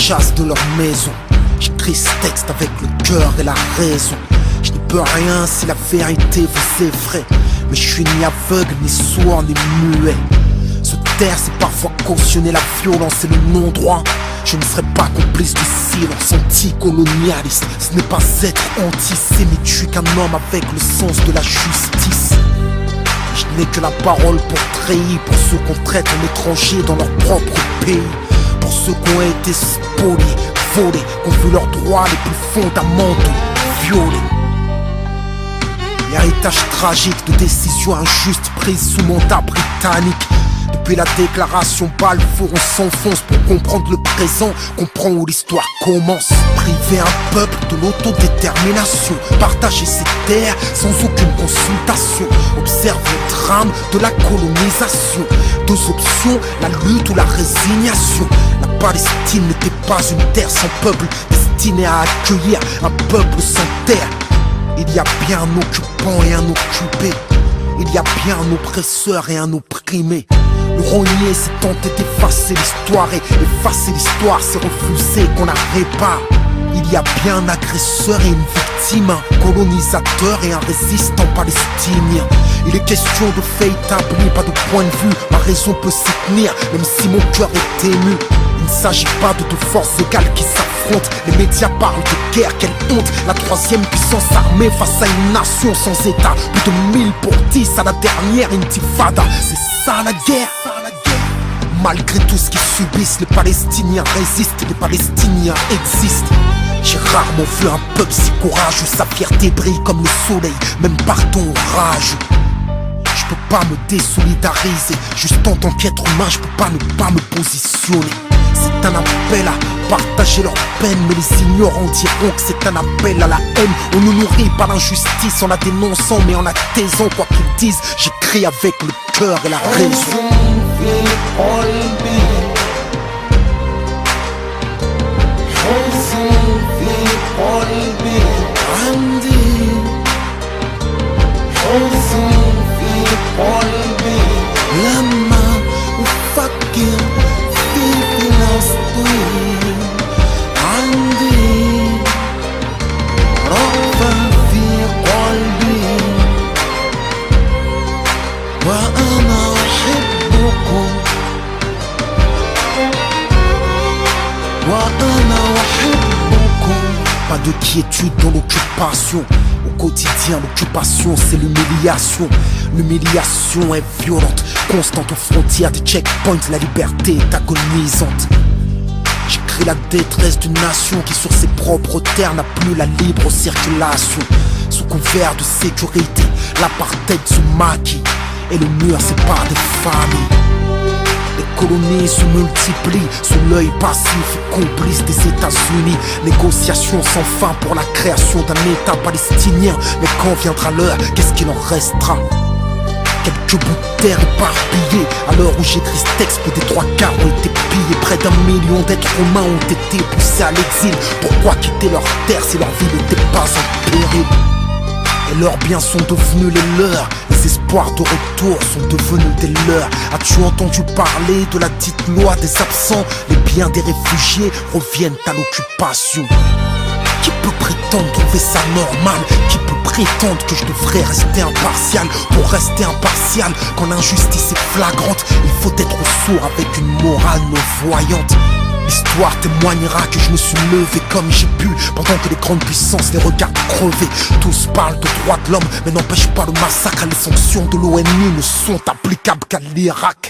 chassent de leur maison. J'écris ce texte avec le cœur et la raison. Je n'y peux rien si la vérité vous effraie. Mais je suis ni aveugle, ni sourd, ni muet. Se taire, c'est parfois cautionner la violence et le non-droit. Je ne serai pas complice du silence anticolonialiste. Ce n'est pas être antisémite, je suis qu'un homme avec le sens de la justice. Je n'ai que la parole pour trahir, pour ceux qu'on traite en étrangers dans leur propre pays. Pour ceux qui ont été spoliés, volés, qui ont vu leurs droits les plus fondamentaux violés. Héritage tragique de décisions injustes prises sous mandat britannique. Depuis la déclaration Balfour, on s'enfonce pour comprendre le présent, comprendre où l'histoire commence. Priver un peuple de l'autodétermination, partager ses terres sans aucune consultation. Observe le drame de la colonisation. Deux options, la lutte ou la résignation. La Palestine n'était pas une terre sans peuple, destinée à accueillir un peuple sans terre. Il y a bien un occupant et un occupé. Il y a bien un oppresseur et un opprimé. Le renier, c'est tenter d'effacer l'histoire. Et effacer l'histoire, c'est refuser qu'on la répare. Il y a bien un agresseur et une victime, un colonisateur et un résistant palestinien. Il est question de faits établis, pas de point de vue. Ma raison peut s'y tenir, même si mon cœur est ému. Il ne s'agit pas de deux forces égales qui s'affrontent. Les médias parlent de guerre, quelle honte. La troisième puissance armée face à une nation sans état. Plus de 1000 pour 10 à la dernière intifada. C'est ça la guerre. Malgré tout ce qu'ils subissent, les Palestiniens résistent, les Palestiniens existent. J'ai rarement vu un peuple si courageux. Sa fierté brille comme le soleil, même par ton orage. Je peux pas me désolidariser, juste en tant qu'être humain, je peux pas ne pas me positionner. C'est un appel à partager leur peine, mais les ignorants diront que c'est un appel à la haine. On nous nourrit par l'injustice en la dénonçant, mais en la taisant, quoi qu'ils disent, j'écris avec le cœur et la raison. لما أفكر في فلسطين عندي رغبة في قلبي وأنا أحبكم وأنا أحبكم. Pas de quiétude dans l'occupation. Au quotidien, l'occupation, c'est l'humiliation. L'humiliation est violente, constante aux frontières des checkpoints. La liberté est agonisante. J'écris la détresse d'une nation qui sur ses propres terres n'a plus la libre circulation. Sous couvert de sécurité, l'apartheid se maquille et le mur sépare des familles. Les colonies se multiplient sous l'œil passif et complice des États-Unis. Négociations sans fin pour la création d'un État palestinien. Mais quand viendra l'heure, qu'est-ce qu'il en restera? Quelques bouts de terre éparpillés. À l'heure où j'écris ce texte, plus des 3/4 ont été pillés. Près d'1 million d'êtres humains ont été poussés à l'exil. Pourquoi quitter leur terre si leur vie n'était pas en péril? Et leurs biens sont devenus les leurs. Les espoirs de retour sont devenus des leurs. As-tu entendu parler de la dite loi des absents? Les biens des réfugiés reviennent à l'occupation. Qui peut prétendre trouver ça normal? Qui peut prétendre que je devrais rester impartial? Pour rester impartial, quand l'injustice est flagrante, il faut être sourd avec une morale non-voyante. L'histoire témoignera que je me suis levé comme j'ai pu, pendant que les grandes puissances les regardent crever. Tous parlent de droits de l'homme, mais n'empêche pas le massacre. Les sanctions de l'ONU ne sont applicables qu'à l'Irak.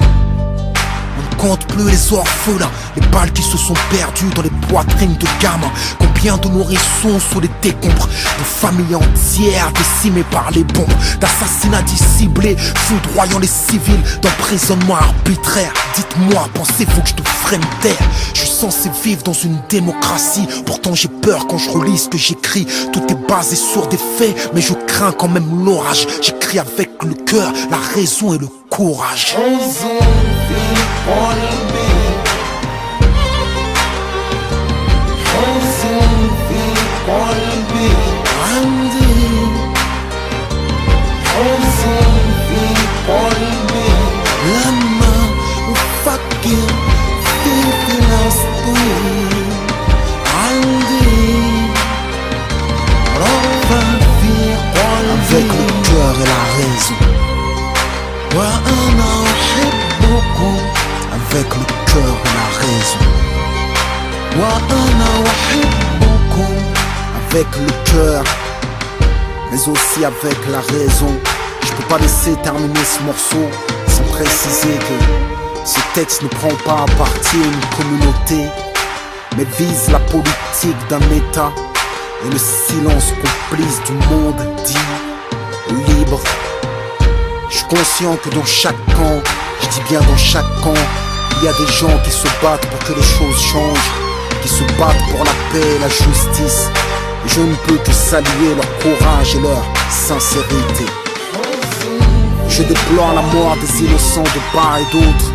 On ne compte plus les orphelins, les balles qui se sont perdues dans les poitrines de gamins. Combien de nourrissons sous les décombres, de familles entières décimées par les bombes, d'assassinats disciplés, foudroyant les civils, d'emprisonnement arbitraire. Dites-moi, pensez-vous que je devrais me taire? Je suis censé vivre dans une démocratie, pourtant j'ai peur quand je relis ce que j'écris. Tout est basé sur des faits, mais je crains quand même l'orage. J'écris avec le cœur, la raison et le courage. لما أفكر في فلسطين et la raison. وأنا أحبكم avec le cœur et la raison. وأنا أحبكم avec le cœur, mais aussi avec la raison. Je peux pas laisser terminer ce morceau sans préciser que ce texte ne prend pas à partie une communauté, mais vise la politique d'un État et le silence complice du monde dit libre. Je suis conscient que dans chaque camp, je dis bien dans chaque camp, il y a des gens qui se battent pour que les choses changent, qui se battent pour la paix et la justice. Et je ne peux que saluer leur courage et leur sincérité. Je déplore la mort des innocents de part et d'autre.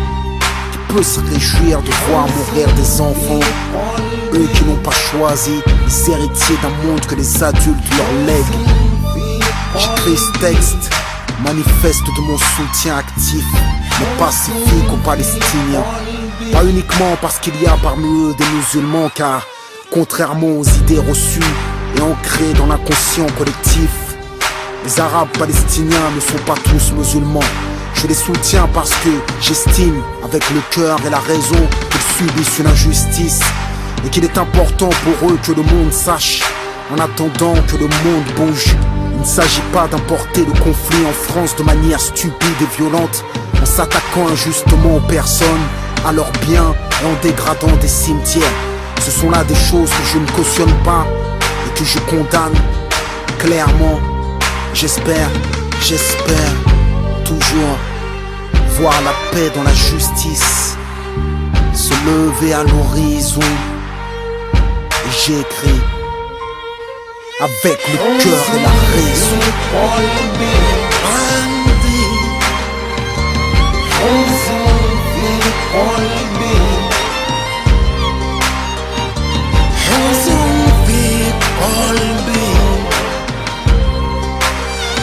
Qui peut se réjouir de voir mourir des enfants, eux qui n'ont pas choisi les héritiers d'un monde que les adultes leur lèguent. J'écris ce texte, manifeste de mon soutien actif, mais pacifique aux Palestiniens. Pas uniquement parce qu'il y a parmi eux des musulmans, car contrairement aux idées reçues et ancrées dans l'inconscient collectif, les Arabes palestiniens ne sont pas tous musulmans. Je les soutiens parce que j'estime, avec le cœur et la raison, qu'ils subissent une injustice et qu'il est important pour eux que le monde sache, en attendant que le monde bouge. Il ne s'agit pas d'importer le conflit en France de manière stupide et violente, en s'attaquant injustement aux personnes, à leurs biens et en dégradant des cimetières. Ce sont là des choses que je ne cautionne pas et que je condamne clairement. J'espère toujours voir la paix dans la justice se lever à l'horizon. Et j'écris avec le cœur et la raison.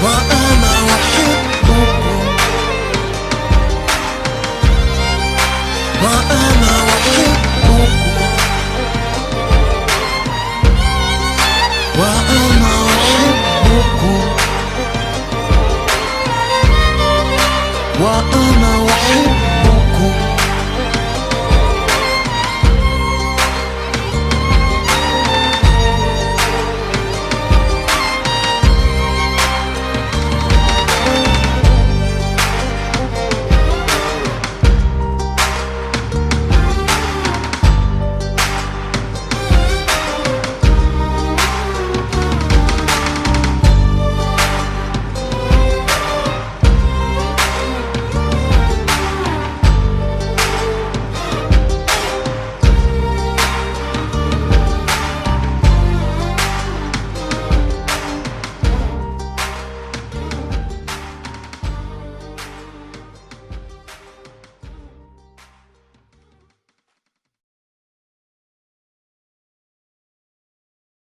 وأنا أحبكم